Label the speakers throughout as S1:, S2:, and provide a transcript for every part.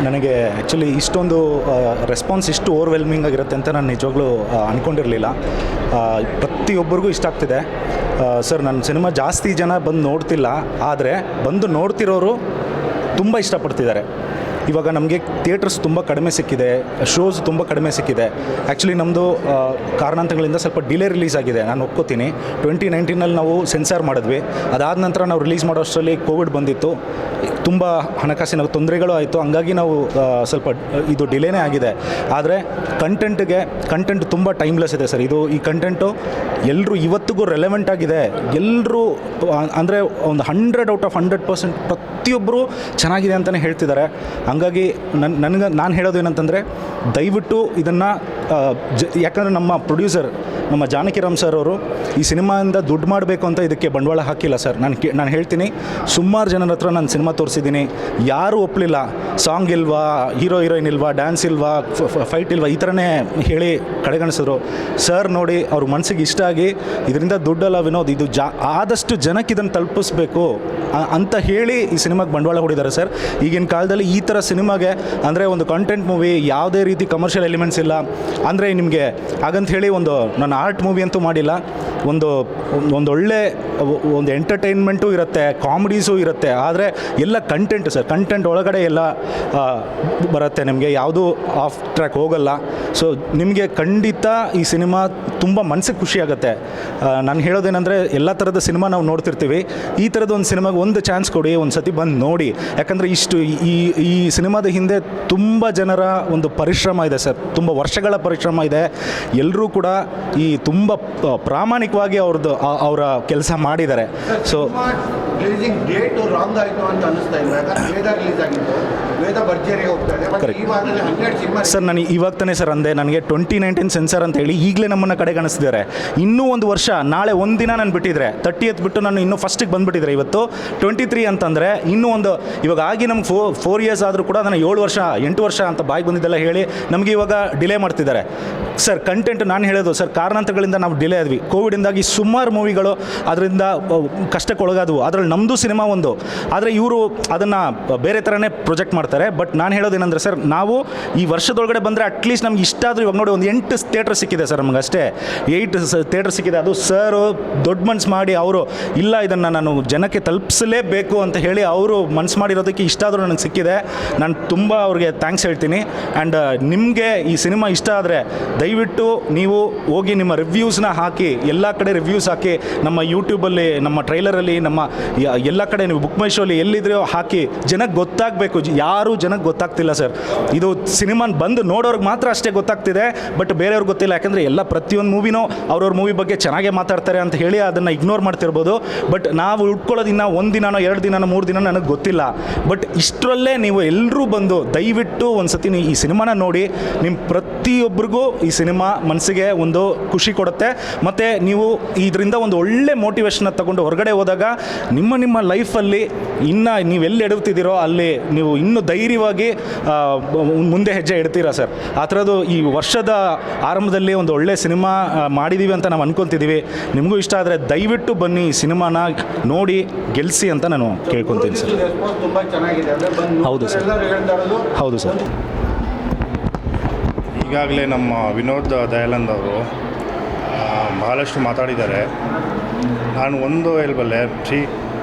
S1: ನನಗೆ ಆ್ಯಕ್ಚುಲಿ ಇಷ್ಟೊಂದು ರೆಸ್ಪಾನ್ಸ್ ಇಷ್ಟು ಓವರ್ವೆಲ್ಮಿಂಗ್ ಆಗಿರುತ್ತೆ ಅಂತ ನಾನು ನಿಜವಾಗ್ಲೂ ಅಂದ್ಕೊಂಡಿರಲಿಲ್ಲ. ಪ್ರತಿಯೊಬ್ಬರಿಗೂ ಇಷ್ಟ ಆಗ್ತಿದೆ ಸರ್. ನನ್ನ ಸಿನಿಮಾ ಜಾಸ್ತಿ ಜನ ಬಂದು ನೋಡ್ತಿಲ್ಲ, ಆದರೆ ಬಂದು ನೋಡ್ತಿರೋರು ತುಂಬ ಇಷ್ಟಪಡ್ತಿದ್ದಾರೆ. ಇವಾಗ ನಮಗೆ ಥಿಯೇಟರ್ಸ್ ತುಂಬ ಕಡಿಮೆ ಸಿಕ್ಕಿದೆ, ಶೋಸ್ ತುಂಬ ಕಡಿಮೆ ಸಿಕ್ಕಿದೆ. ಆ್ಯಕ್ಚುಲಿ ನಮ್ಮದು ಕಾರಣಾಂತರಗಳಿಂದ ಸ್ವಲ್ಪ ಡಿಲೇ ರಿಲೀಸ್ ಆಗಿದೆ, ನಾನು ಒಪ್ಕೋತೀನಿ. 2019 ನಾವು ಸೆನ್ಸಾರ್ ಮಾಡಿದ್ವಿ. ಅದಾದ ನಂತರ ನಾವು ರಿಲೀಸ್ ಮಾಡೋ ಅಷ್ಟರಲ್ಲಿ ಕೋವಿಡ್ ಬಂದಿತ್ತು, ತುಂಬ ಹಣಕಾಸಿನ ತೊಂದರೆಗಳು ಆಯಿತು. ಹಂಗಾಗಿ ನಾವು ಸ್ವಲ್ಪ ಇದು ಡಿಲೇನೇ ಆಗಿದೆ. ಆದರೆ ಕಂಟೆಂಟ್ ತುಂಬ ಟೈಮ್ಲೆಸ್ ಇದೆ ಸರ್. ಈ ಕಂಟೆಂಟು ಎಲ್ಲರೂ ಇವತ್ತಿಗೂ ರೆಲೆವೆಂಟ್ ಆಗಿದೆ. ಎಲ್ಲರೂ ಅಂದರೆ ಒಂದು 100/100% ಪ್ರತಿಯೊಬ್ಬರು ಚೆನ್ನಾಗಿದೆ ಅಂತಲೇ ಹೇಳ್ತಿದ್ದಾರೆ. ಹಂಗಾಗಿ ನಾನು ಹೇಳೋದು ಏನಂತಂದರೆ, ದಯವಿಟ್ಟು ಇದನ್ನು ಯಾಕಂದರೆ ನಮ್ಮ ಪ್ರೊಡ್ಯೂಸರ್ ನಮ್ಮ ಜಾನಕಿರಾಮ್ ಸರ್ ಅವರು ಈ ಸಿನಿಮಾಯಿಂದ ದುಡ್ಡು ಮಾಡಬೇಕು ಅಂತ ಇದಕ್ಕೆ ಬಂಡವಾಳ ಹಾಕಿಲ್ಲ ಸರ್. ನಾನು ಹೇಳ್ತೀನಿ, ಸುಮಾರು ಜನರ ಹತ್ರ ನಾನು ಸಿನಿಮಾ ತೋರಿಸಿದ್ದೀನಿ, ಯಾರೂ ಒಪ್ಪಲಿಲ್ಲ. ಸಾಂಗ್ ಇಲ್ವಾ, ಹೀರೋಯಿನ್ ಇಲ್ವಾ, ಡ್ಯಾನ್ಸ್ ಇಲ್ವಾ, ಫೈಟ್ ಇಲ್ವಾ, ಈ ಥರನೇ ಹೇಳಿ ಕಡೆಗಣಿಸಿದ್ರು. ಸರ್ ನೋಡಿ ಅವ್ರ ಮನಸ್ಸಿಗೆ ಇಷ್ಟ ಆಗಿ ಇದರಿಂದ ದುಡ್ಡಲ್ಲ ವಿನೋದ್, ಇದು ಆದಷ್ಟು ಜನಕ್ಕೆ ಇದನ್ನು ತಲುಪಿಸ್ಬೇಕು ಅಂತ ಹೇಳಿ ಈ ಸಿನಿಮಾಗೆ ಬಂಡವಾಳ ಹೂಡಿದ್ದಾರೆ ಸರ್. ಈಗಿನ ಕಾಲದಲ್ಲಿ ಈ ಥರ ಸಿನಿಮಾಗೆ ಅಂದರೆ ಒಂದು ಕಂಟೆಂಟ್ ಮೂವಿ, ಯಾವುದೇ ರೀತಿ ಕಮರ್ಷಿಯಲ್ ಎಲಿಮೆಂಟ್ಸ್ ಇಲ್ಲ ಅಂದರೆ ನಿಮಗೆ ಹಾಗಂತ ಹೇಳಿ ನಾನು ಆರ್ಟ್ ಮೂವಿ ಅಂತೂ ಮಾಡಿಲ್ಲ. ಒಂದೊಳ್ಳೆ ಒಂದು ಎಂಟರ್ಟೈನ್ಮೆಂಟು ಇರುತ್ತೆ, ಕಾಮಿಡೀಸು ಇರುತ್ತೆ, ಆದರೆ ಎಲ್ಲ ಕಂಟೆಂಟ್ ಸರ್. ಕಂಟೆಂಟ್ ಒಳಗಡೆ ಎಲ್ಲ ಬರುತ್ತೆ, ನಿಮಗೆ ಯಾವುದೂ ಆಫ್ ಟ್ರ್ಯಾಕ್ ಹೋಗಲ್ಲ. ಸೊ ನಿಮಗೆ ಖಂಡಿತ ಈ ಸಿನಿಮಾ ತುಂಬ ಮನಸ್ಸಿಗೆ ಖುಷಿ ಆಗುತ್ತೆ. ನಾನು ಹೇಳೋದೇನೆಂದರೆ, ಎಲ್ಲ ಥರದ ಸಿನಿಮಾ ನಾವು ನೋಡ್ತಿರ್ತೀವಿ, ಈ ಥರದ ಒಂದು ಸಿನಿಮಾಗೆ ಒಂದು ಚಾನ್ಸ್ ಕೊಡಿ, ಒಂದು ಸತಿ ಬಂದು ನೋಡಿ. ಯಾಕಂದರೆ ಈ ಸಿನಿಮಾದ ಹಿಂದೆ ತುಂಬ ಜನರ ಒಂದು ಪರಿಶ್ರಮ ಇದೆ ಸರ್, ತುಂಬ ವರ್ಷಗಳ ಪರಿಶ್ರಮ ಇದೆ. ಎಲ್ಲರೂ ಕೂಡ ತುಂಬ ಪ್ರಾಮಾಣಿಕವಾಗಿ ಅವರ ಕೆಲಸ ಮಾಡಿದ್ದಾರೆ. ಸೊ
S2: ರಿಲೀಸಿಂಗ್ ಡೇಟ್ ರಾಂಗ್ ಆಯಿತು ಅಂತ ಅನ್ನಿಸ್ತಾ ಇಲ್ಲ. ವೇದ ರಿಲೀಸ್ ಆಗಿತ್ತು, ವೇದ ಭರ್ಜರಿಗೆ ಹೋಗ್ತಾರೆ. ಇವಾಗಲೇ 12 ಸಿನಿಮಾ
S1: ಸರ್, ನಾನು ಇವಾಗ ತಾನೇ ಸರ್ ಅಂದೆ, ನನಗೆ 2019 ಸೆನ್ಸರ್ ಅಂತ ಹೇಳಿ ಈಗಲೇ ನಮ್ಮನ್ನು ಕಡೆಗಣಿಸ್ತಿದ್ದಾರೆ. ಇನ್ನೂ ಒಂದು ವರ್ಷ, ನಾಳೆ ಒಂದು ದಿನ ನಾನು ಬಿಟ್ಟಿದ್ರೆ 30th ಬಿಟ್ಟು ನಾನು ಇನ್ನೂ ಫಸ್ಟಿಗೆ ಬಂದುಬಿಟ್ಟಿದ್ರೆ, ಇವತ್ತು 23 ಅಂತಂದರೆ ಇನ್ನೂ ಇವಾಗ ಆಗಿ ನಮ್ಗೆ 4 years ಆದರೂ ಕೂಡ ನಾನು 7 ವರ್ಷ 8 ವರ್ಷ ಅಂತ ಬಾಯಿಗೆ ಬಂದಿದ್ದೆಲ್ಲ ಹೇಳಿ ನಮಗೆ ಇವಾಗ ಡಿಲೇ ಮಾಡ್ತಿದ್ದಾರೆ ಸರ್. ಕಂಟೆಂಟ್ ನಾನು ಹೇಳೋದು ಸರ್, ಕಾರಣಾಂತರಗಳಿಂದ ನಾವು ಡಿಲೇ ಆದ್ವಿ. ಕೋವಿಡಿಂದಾಗಿ ಸುಮಾರು ಮೂವಿಗಳು ಅದರಿಂದ ಕಷ್ಟಕ್ಕೆ ಒಳಗಾದವು. ಅದರಲ್ಲಿ ನಮ್ಮದು ಸಿನಿಮಾ ಒಂದು, ಆದರೆ ಇವರು ಅದನ್ನು ಬೇರೆ ಥರನೇ ಪ್ರೊಜೆಕ್ಟ್ ಮಾಡ್ತಾರೆ. ಬಟ್ ನಾನು ಹೇಳೋದೇನೆಂದರೆ ಸರ್, ನಾವು ಈ ವರ್ಷದೊಳಗಡೆ ಬಂದರೆ ಅಟ್ಲೀಸ್ಟ್ ನಮ್ಗೆ ಇಷ್ಟ ಆದರೂ, ಇವಾಗ ನೋಡಿ ಒಂದು 8 ಥಿಯೇಟ್ರ್ ಸಿಕ್ಕಿದೆ ಸರ್ ನಮಗೆ, ಅಷ್ಟೇ 8 ಥಿಯೇಟ್ರ್ ಸಿಕ್ಕಿದೆ. ಅದು ಸರ್ ದೊಡ್ಡ ಮನ್ಸು ಮಾಡಿ ಅವರು ಇಲ್ಲ ಇದನ್ನು ನಾನು ಜನಕ್ಕೆ ತಲುಪಿಸಲೇಬೇಕು ಅಂತ ಹೇಳಿ ಅವರು ಮನ್ಸು ಮಾಡಿರೋದಕ್ಕೆ ಇಷ್ಟ ಆದರೂ ನನಗೆ ಸಿಕ್ಕಿದೆ. ನಾನು ತುಂಬ ಅವ್ರಿಗೆ ಥ್ಯಾಂಕ್ಸ್ ಹೇಳ್ತೀನಿ. ಆ್ಯಂಡ್ ನಿಮಗೆ ಈ ಸಿನಿಮಾ ಇಷ್ಟ ಆದರೆ ದಯವಿಟ್ಟು ನೀವು ಹೋಗಿ ನಿಮ್ಮ ರಿವ್ಯೂಸ್ನ ಹಾಕಿ, ಎಲ್ಲ ಕಡೆ ರಿವ್ಯೂಸ್ ಹಾಕಿ, ನಮ್ಮ ಯೂಟ್ಯೂಬಲ್ಲಿ, ನಮ್ಮ ಟ್ರೈಲರಲ್ಲಿ, ನಮ್ಮ ಎಲ್ಲ ಕಡೆ ನೀವು ಬುಕ್ ಮೈ ಶೋಲಿ ಎಲ್ಲಿದ್ರೋ ಹಾಕಿ, ಜನಕ್ಕೆ ಗೊತ್ತಾಗಬೇಕು. ಯಾರೂ ಜನಕ್ಕೆ ಗೊತ್ತಾಗ್ತಿಲ್ಲ ಸರ್. ಇದು ಸಿನಿಮಾನ ಬಂದು ನೋಡೋರ್ಗೆ ಮಾತ್ರ ಅಷ್ಟೇ ಗೊತ್ತಾಗ್ತಿದೆ, ಬಟ್ ಬೇರೆಯವ್ರಿಗೆ ಗೊತ್ತಿಲ್ಲ. ಯಾಕಂದರೆ ಎಲ್ಲ ಪ್ರತಿಯೊಂದು ಮೂವಿನೂ ಅವ್ರವ್ರ ಮೂವಿ ಬಗ್ಗೆ ಚೆನ್ನಾಗೇ ಮಾತಾಡ್ತಾರೆ ಅಂತ ಹೇಳಿ ಅದನ್ನು ಇಗ್ನೋರ್ ಮಾಡ್ತಿರ್ಬೋದು. ಬಟ್ ನಾವು ಉಟ್ಕೊಳ್ಳೋದು ಇನ್ನೂ 1 ದಿನನೋ 2 ದಿನನೋ 3 ದಿನ ನನಗೆ ಗೊತ್ತಿಲ್ಲ. ಬಟ್ ಇಷ್ಟರಲ್ಲೇ ನೀವು ಎಲ್ಲರೂ ಬಂದು ದಯವಿಟ್ಟು ಒಂದು ಸತಿ ಈ ಸಿನಿಮಾನ ನೋಡಿ. ನಿಮ್ಮ ಪ್ರತಿಯೊಬ್ಬರಿಗೂ ಈ ಸಿನಿಮಾ ಮನಸ್ಸಿಗೆ ಒಂದು ಖುಷಿ ಕೊಡುತ್ತೆ. ಮತ್ತು ನೀವು ಇದರಿಂದ ಒಂದು ಒಳ್ಳೆ ಮೋಟಿವೇಶನ್ನ ತಗೊಂಡು ಹೊರಗಡೆ ಹೋದಾಗ ನಿಮ್ಮ ಲೈಫಲ್ಲಿ ಇನ್ನು ನೀವೆಲ್ಲಿ ಎಡುತ್ತಿದ್ದೀರೋ ಅಲ್ಲಿ ನೀವು ಇನ್ನೂ ಧೈರ್ಯವಾಗಿ ಮುಂದೆ ಹೆಜ್ಜೆ ಇಡ್ತೀರಾ ಸರ್. ಆ ಥರದ್ದು ಈ ವರ್ಷದ ಆರಂಭದಲ್ಲಿ ಒಂದು ಒಳ್ಳೆ ಸಿನಿಮಾ ಮಾಡಿದ್ದೀವಿ ಅಂತ ನಾವು ಅನ್ಕೊತಿದ್ದೀವಿ. ನಿಮಗೂ ಇಷ್ಟ ಆದರೆ ದಯವಿಟ್ಟು ಬನ್ನಿ, ಈ ಸಿನಿಮಾನ ನೋಡಿ ಗೆಲ್ಲಿಸಿ ಅಂತ ನಾನು ಕೇಳ್ಕೊತೀನಿ ಸರ್. ಹೌದು ಸರ್, ಹೌದು ಸರ್.
S3: ಈಗಾಗಲೇ ನಮ್ಮ ವಿನೋದ್ ದಯಾನಂದ್ ಅವರು ಬಹಳಷ್ಟು ಮಾತಾಡಿದ್ದಾರೆ. ನಾನು ಒಂದು ಹೇಳಬಲ್ಲೆ,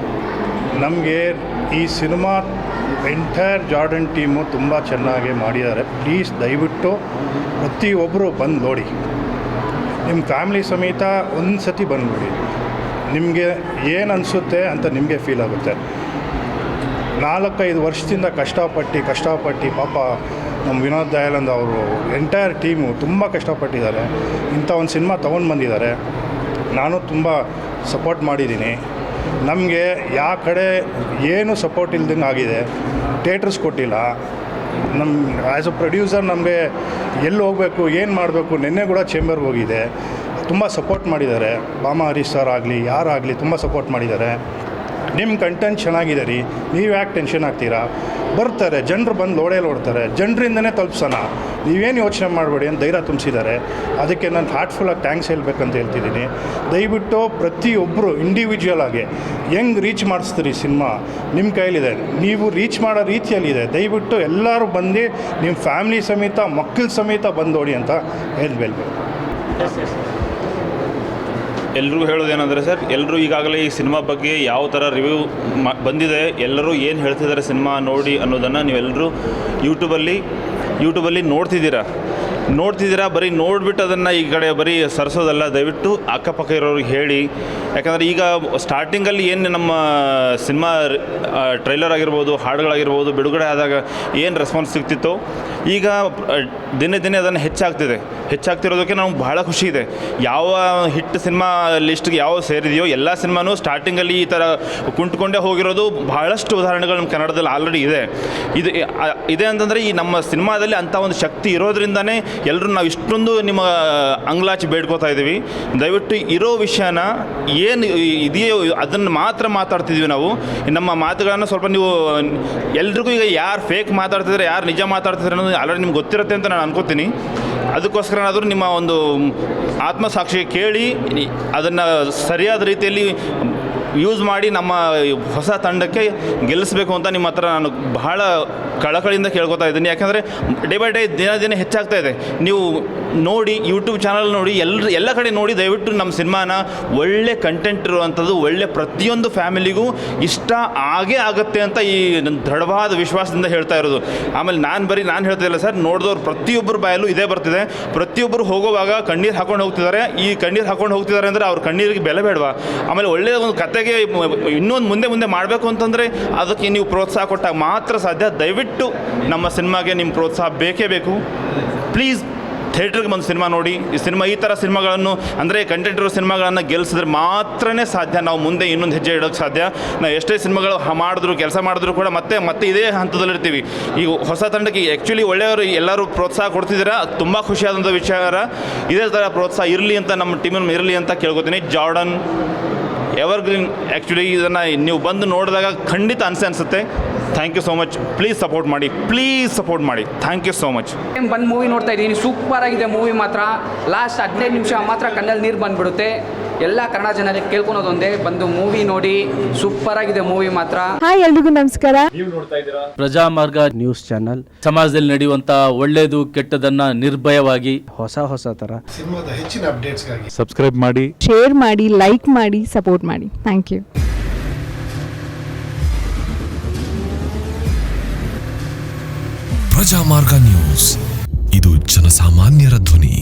S3: ನಮಗೆ ಈ ಸಿನಿಮಾ ಎಂಟೈರ್ ಜಾರ್ಡನ್ ಟೀಮು ತುಂಬ ಚೆನ್ನಾಗಿ ಮಾಡಿದ್ದಾರೆ. ಪ್ಲೀಸ್ ದಯವಿಟ್ಟು ಪ್ರತಿಯೊಬ್ಬರು ಬಂದು ನೋಡಿ, ನಿಮ್ಮ ಫ್ಯಾಮಿಲಿ ಸಮೇತ ಒಂದು ಸತಿ ಬಂದುಬಿಡಿ. ನಿಮಗೆ ಏನು ಅನಿಸುತ್ತೆ ಅಂತ ನಿಮಗೆ ಫೀಲ್ ಆಗುತ್ತೆ. 4-5 ವರ್ಷದಿಂದ ಕಷ್ಟಪಟ್ಟು ಪಾಪ ನಮ್ಮ ವಿನೋದ್ ದಯಾನಂದ್ ಅವರು ಎಂಟೈರ್ ಟೀಮು ತುಂಬ ಕಷ್ಟಪಟ್ಟಿದ್ದಾರೆ. ಇಂಥ ಒಂದು ಸಿನಿಮಾ ತೊಗೊಂಡು ಬಂದಿದ್ದಾರೆ. ನಾನು ತುಂಬ ಸಪೋರ್ಟ್ ಮಾಡಿದ್ದೀನಿ. ನಮಗೆ ಯಾವ ಕಡೆ ಏನು ಸಪೋರ್ಟ್ ಇಲ್ದಂಗೆ ಆಗಿದೆ. ಥಿಯೇಟರ್ಸ್ ಕೊಟ್ಟಿಲ್ಲ. ಆ್ಯಸ್ ಅ ಪ್ರೊಡ್ಯೂಸರ್ ನಮಗೆ ಎಲ್ಲಿ ಹೋಗಬೇಕು, ಏನು ಮಾಡಬೇಕು, ನಿನ್ನೆ ಕೂಡ ಚೇಂಬರ್ಗೆ ಹೋಗಿದೆ. ತುಂಬ ಸಪೋರ್ಟ್ ಮಾಡಿದ್ದಾರೆ. ಭಾಮ ಹರೀಶ್ ಸರ್ ಆಗಲಿ, ಯಾರಾಗಲಿ ತುಂಬ ಸಪೋರ್ಟ್ ಮಾಡಿದ್ದಾರೆ. ನಿಮ್ಮ ಕಂಟೆಂಟ್ ಚೆನ್ನಾಗಿದೆ ರೀ, ನೀವು ಯಾಕೆ ಟೆನ್ಷನ್ ಆಗ್ತೀರಾ? ಬರ್ತಾರೆ ಜನರು, ಬಂದು ನೋಡ್ತಾರೆ, ಜನರಿಂದನೇ ತಲುಪ್ಸೋಣ, ನೀವೇನು ಯೋಚನೆ ಮಾಡಬೇಡಿ ಅಂತ ಧೈರ್ಯ ತುಂಬಿಸಿದ್ದಾರೆ. ಅದಕ್ಕೆ ನಾನು ಹಾರ್ಟ್ಫುಲ್ಲಾಗಿ ಥ್ಯಾಂಕ್ಸ್ ಹೇಳ್ಬೇಕಂತ ಹೇಳ್ತಿದ್ದೀನಿ. ದಯವಿಟ್ಟು ಪ್ರತಿಯೊಬ್ಬರು ಇಂಡಿವಿಜುವಲ್ ಆಗಿ ಹೆಂಗೆ ರೀಚ್ ಮಾಡಿಸ್ತೀರಿ ಸಿನಿಮಾ ನಿಮ್ಮ ಕೈಲಿದೆ, ನೀವು ರೀಚ್ ಮಾಡೋ ರೀತಿಯಲ್ಲಿದೆ. ದಯವಿಟ್ಟು ಎಲ್ಲರೂ ಬಂದು ನಿಮ್ಮ ಫ್ಯಾಮಿಲಿ ಸಮೇತ ಮಕ್ಕಳ ಸಮೇತ ಬಂದು ನೋಡಿ ಅಂತ ಹೇಳ್ಬೇಕು.
S4: ಎಲ್ರಿಗೂ ಹೇಳೋದೇನೆಂದರೆ ಸರ್, ಎಲ್ಲರೂ ಈಗಾಗಲೇ ಈ ಸಿನಿಮಾ ಬಗ್ಗೆ ಯಾವ ಥರ ರಿವ್ಯೂ ಬಂದಿದೆ, ಎಲ್ಲರೂ ಏನು ಹೇಳ್ತಿದ್ದಾರೆ ಸಿನಿಮಾ ನೋಡಿ ಅನ್ನೋದನ್ನು ನೀವೆಲ್ಲರೂ ಯೂಟ್ಯೂಬಲ್ಲಿ ನೋಡ್ತಿದ್ದೀರಾ. ಬರೀ ನೋಡಿಬಿಟ್ಟು ಅದನ್ನು ಈ ಕಡೆ ಬರೀ ಸರಿಸೋದಲ್ಲ. ದಯವಿಟ್ಟು ಅಕ್ಕಪಕ್ಕ ಇರೋರಿಗೆ ಹೇಳಿ. ಯಾಕಂದರೆ ಈಗ ಸ್ಟಾರ್ಟಿಂಗಲ್ಲಿ ಏನು ನಮ್ಮ ಸಿನಿಮಾ ಟ್ರೈಲರ್ ಆಗಿರ್ಬೋದು, ಹಾಡುಗಳಾಗಿರ್ಬೋದು ಬಿಡುಗಡೆ ಆದಾಗ ಏನು ರೆಸ್ಪಾನ್ಸ್ ಸಿಗ್ತಿತ್ತೋ, ಈಗ ದಿನೇ ಅದನ್ನು ಹೆಚ್ಚಾಗ್ತಿರೋದಕ್ಕೆ ನಮ್ಗೆ ಬಹಳ ಖುಷಿ ಇದೆ. ಯಾವ ಹಿಟ್ ಸಿನಿಮಾ ಲಿಸ್ಟ್ಗೆ ಯಾವ ಸೇರಿದೆಯೋ ಎಲ್ಲ ಸಿನಿಮಾನೂ ಸ್ಟಾರ್ಟಿಂಗಲ್ಲಿ ಈ ಥರ ಕುಂಟ್ಕೊಂಡೇ ಹೋಗಿರೋದು ಬಹಳಷ್ಟು ಉದಾಹರಣೆಗಳು ನಮ್ಮ ಕನ್ನಡದಲ್ಲಿ ಆಲ್ರೆಡಿ ಇದೆ ಅಂತಂದರೆ ಈ ನಮ್ಮ ಸಿನಿಮಾದಲ್ಲಿ ಅಂಥ ಒಂದು ಶಕ್ತಿ ಇರೋದ್ರಿಂದನೇ ಎಲ್ಲರೂ ನಾವು ಇಷ್ಟೊಂದು ನಿಮ್ಮ ಅಂಗ್ಲಾಚಿ ಬೇಡ್ಕೋತಾ ಇದ್ದೀವಿ. ದಯವಿಟ್ಟು ಇರೋ ವಿಷಯನ ಏನು ಇದೆಯೋ ಅದನ್ನು ಮಾತ್ರ ಮಾತಾಡ್ತಿದ್ವಿ ನಾವು. ನಮ್ಮ ಮಾತುಗಳನ್ನು ಸ್ವಲ್ಪ ನೀವು ಎಲ್ರಿಗೂ ಈಗ ಯಾರು ಫೇಕ್ ಮಾತಾಡ್ತಿದ್ದಾರೆ, ಯಾರು ನಿಜ ಮಾತಾಡ್ತಿದ್ದಾರೆ ಅನ್ನೋದು ಆಲ್ರೆಡಿ ನಿಮ್ಗೆ ಗೊತ್ತಿರುತ್ತೆ ಅಂತ ನಾನು ಅನ್ಕೋತೀನಿ. ಅದಕ್ಕೋಸ್ಕರನಾದರೂ ನಿಮ್ಮ ಒಂದು ಆತ್ಮಸಾಕ್ಷಿಗೆ ಕೇಳಿ ಅದನ್ನು ಸರಿಯಾದ ರೀತಿಯಲ್ಲಿ ಯೂಸ್ ಮಾಡಿ ನಮ್ಮ ಹೊಸ ತಂಡಕ್ಕೆ ಗೆಲ್ಲಿಸಬೇಕು ಅಂತ ನಿಮ್ಮ ಹತ್ರ ನಾನು ಬಹಳ ಕಳಕಳಿಯಿಂದ ಕೇಳ್ಕೊತಾ ಇದ್ದೀನಿ. ಯಾಕಂದರೆ ಡೇ ಬೈ ಡೇ ದಿನ ಹೆಚ್ಚಾಗ್ತಾ ಇದೆ. ನೀವು ನೋಡಿ, ಯೂಟ್ಯೂಬ್ ಚಾನಲ್ ನೋಡಿ, ಎಲ್ಲ ಕಡೆ ನೋಡಿ. ದಯವಿಟ್ಟು ನಮ್ಮ ಸಿನಿಮಾನ ಒಳ್ಳೆ ಕಂಟೆಂಟ್ ಇರುವಂಥದ್ದು, ಒಳ್ಳೆ ಪ್ರತಿಯೊಂದು ಫ್ಯಾಮಿಲಿಗೂ ಇಷ್ಟ ಆಗುತ್ತೆ ಅಂತ ಈ ದೃಢವಾದ ವಿಶ್ವಾಸದಿಂದ ಹೇಳ್ತಾ ಇರೋದು. ಆಮೇಲೆ ನಾನು ಹೇಳ್ತಾ ಇಲ್ಲ ಸರ್, ನೋಡಿದವ್ರು ಪ್ರತಿಯೊಬ್ಬರ ಬಾಯಲ್ಲೂ ಇದೇ ಬರ್ತಿದೆ. ಪ್ರತಿಯೊಬ್ಬರು ಹೋಗುವಾಗ ಕಣ್ಣೀರು ಹಾಕೊಂಡು ಹೋಗ್ತಿದ್ದಾರೆ. ಈ ಕಣ್ಣೀರು ಹಾಕೊಂಡು ಹೋಗ್ತಿದ್ದಾರೆ ಅಂದರೆ ಅವ್ರ ಕಣ್ಣೀರಿಗೆ ಬೆಲೆ ಬೇಡವಾ? ಆಮೇಲೆ ಒಳ್ಳೆಯ ಒಂದು ಕತೆಗೆ ಇನ್ನೊಂದು ಮುಂದೆ ಮಾಡಬೇಕು ಅಂತಂದರೆ ಅದಕ್ಕೆ ನೀವು ಪ್ರೋತ್ಸಾಹ ಕೊಟ್ಟಾಗ ಮಾತ್ರ ಸಾಧ್ಯ. ದಯವಿಟ್ಟು ನಮ್ಮ ಸಿನಿಮಾಗೆ ನಿಮ್ಮ ಪ್ರೋತ್ಸಾಹ ಬೇಕೇ ಬೇಕು. ಪ್ಲೀಸ್ ಥಿಯೇಟ್ರಿಗೆ ಬಂದು ಸಿನಿಮಾ ನೋಡಿ. ಈ ಥರ ಸಿನಿಮಾಗಳನ್ನು ಅಂದರೆ ಕಂಟೆಂಟ್ ಇರೋ ಸಿನಿಮಾಗಳನ್ನು ಗೆಲ್ಲಿಸಿದ್ರೆ ಮಾತ್ರನೇ ಸಾಧ್ಯ ನಾವು ಮುಂದೆ ಇನ್ನೊಂದು ಹೆಜ್ಜೆ ಇಡೋಕ್ಕೆ ಸಾಧ್ಯ. ನಾವು ಎಷ್ಟೇ ಸಿನಿಮಾಗಳು ಕೆಲಸ ಮಾಡಿದ್ರು ಕೂಡ ಮತ್ತೆ ಇದೇ ಹಂತದಲ್ಲಿರ್ತೀವಿ. ಈ ಹೊಸ ತಂಡಕ್ಕೆ ಆ್ಯಕ್ಚುಲಿ ಒಳ್ಳೆಯವರು ಎಲ್ಲರೂ ಪ್ರೋತ್ಸಾಹ ಕೊಡ್ತಿದ್ದೀರಾ, ತುಂಬ ಖುಷಿಯಾದಂಥ ವಿಚಾರ. ಇದೇ ಥರ ಪ್ರೋತ್ಸಾಹ ಇರಲಿ ಅಂತ ನಮ್ಮ ಟೀಮಲ್ಲಿ ಇರಲಿ ಅಂತ ಕೇಳ್ಕೊತೀನಿ. ಜಾರ್ಡನ್ ಎವರ್ಗ್ರೀನ್, ಆ್ಯಕ್ಚುಲಿ ಇದನ್ನು ನೀವು ಬಂದು ನೋಡಿದಾಗ ಖಂಡಿತ ಅನಿಸುತ್ತೆ. Thank you so much. Please support ಮಾಡಿ. Thank you so much.
S5: ಬಂದು ಮೂವಿ ನೋಡ್ತಾ ಇದ್ದೀನಿ, ಸೂಪರ್ ಆಗಿದೆ ಮೂವಿ ಮಾತ್ರ. ಲಾಸ್ಟ್ 15 ನಿಮಿಷ ಮಾತ್ರ ಕಣ್ಣಲ್ಲಿ ನೀರು ಬಂದುಬಿಡುತ್ತೆ. ಎಲ್ಲ ಕನ್ನಡ ಜನರಿಗೆ ಕೇಳ್ಕೊಳೋದೊಂದೇ, ಬಂದು ಮೂವಿ ನೋಡಿ. ಸೂಪರ್ ಆಗಿದೆ ಮೂವಿ ಮಾತ್ರ.
S6: ಹಾಯ್, ಎಲ್ರಿಗೂ ನಮಸ್ಕಾರ.
S7: ನೀವು ನೋಡ್ತಾ ಇದ್ದೀರಾ ಪ್ರಜಾಮಾರ್ಗ ನ್ಯೂಸ್ ಚಾನಲ್. ಸಮಾಜದಲ್ಲಿ ನಡೆಯುವಂತ ಒಳ್ಳೇದು ಕೆಟ್ಟದನ್ನ ನಿರ್ಭಯವಾಗಿ ಹೊಸ ತರ
S8: ಸಿನಿಮಾದ ಹೆಚ್ಚಿನ ಅಪ್ಡೇಟ್ಸ್ಗಾಗಿ
S7: ಸಬ್ಸ್ಕ್ರೈಬ್ ಮಾಡಿ,
S6: ಶೇರ್ ಮಾಡಿ, ಲೈಕ್ ಮಾಡಿ, ಸಪೋರ್ಟ್ ಮಾಡಿ. Thank you.
S9: ಪ್ರಜಾಮಾರ್ಗ ನ್ಯೂಸ್, ಇದು ಜನಸಾಮಾನ್ಯರ ಧ್ವನಿ.